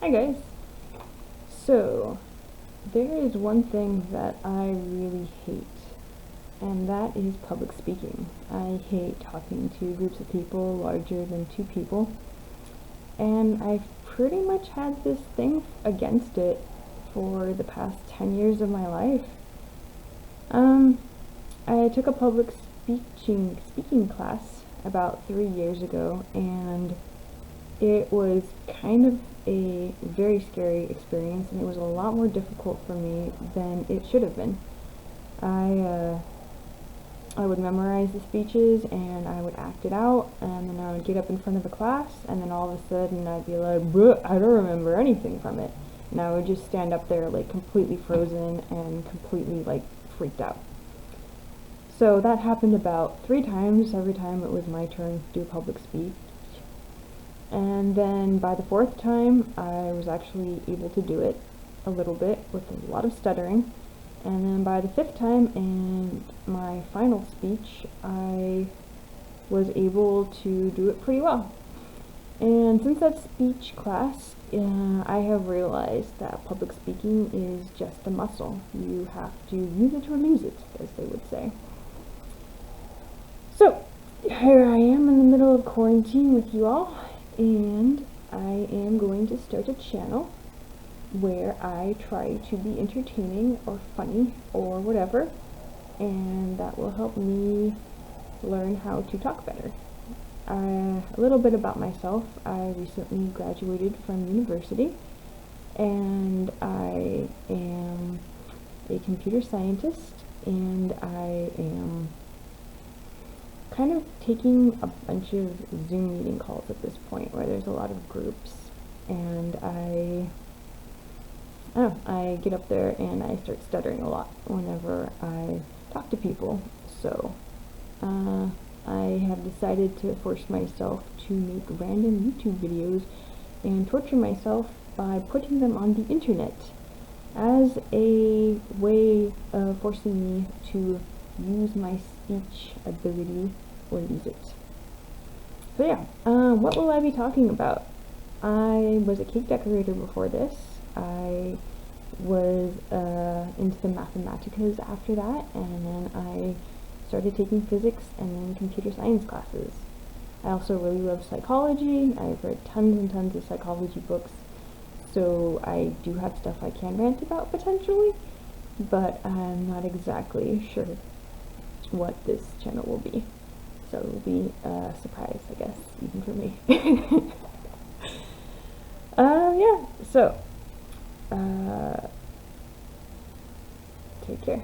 Hi guys. So, there is one thing that I really hate, and that is public speaking. I hate talking to groups of people larger than 2 people, and I've pretty much had this thing against it for the past 10 years of my life. Um, I took a public speaking class about 3 years ago, and it was kind of a very scary experience, and it was a lot more difficult for me than it should have been. I would memorize the speeches and I would act it out, and then I would get up in front of the class, and then all of a sudden I'd be like, "Bruh, I don't remember anything from it," and I would just stand up there like completely frozen and completely like freaked out. So that happened about 3 times every time it was my turn to do a public speech. And then by the 4th time, I was actually able to do it a little bit with a lot of stuttering. And then by the 5th time in my final speech, I was able to do it pretty well. And since that speech class, I have realized that public speaking is just a muscle. You have to use it or lose it, as they would say. So, here I am in the middle of quarantine with you all, and I am going to start a channel where I try to be entertaining or funny or whatever, and that will help me learn how to talk better. A little bit about myself. I recently graduated from university, and I am a computer scientist, and I am kind of taking a bunch of Zoom meeting calls at this point where there's a lot of groups, and I get up there and I start stuttering a lot whenever I talk to people. So I have decided to force myself to make random YouTube videos and torture myself by putting them on the internet as a way of forcing me to use my speech ability or lose it. So yeah, what will I be talking about? I was a cake decorator before this. I was into the Mathematicas after that, and then I started taking physics and then computer science classes. I also really love psychology. I've read tons and tons of psychology books, so I do have stuff I can rant about potentially, but I'm not exactly sure what this channel will be. So it will be a surprise, I guess, even for me. Yeah, so, take care.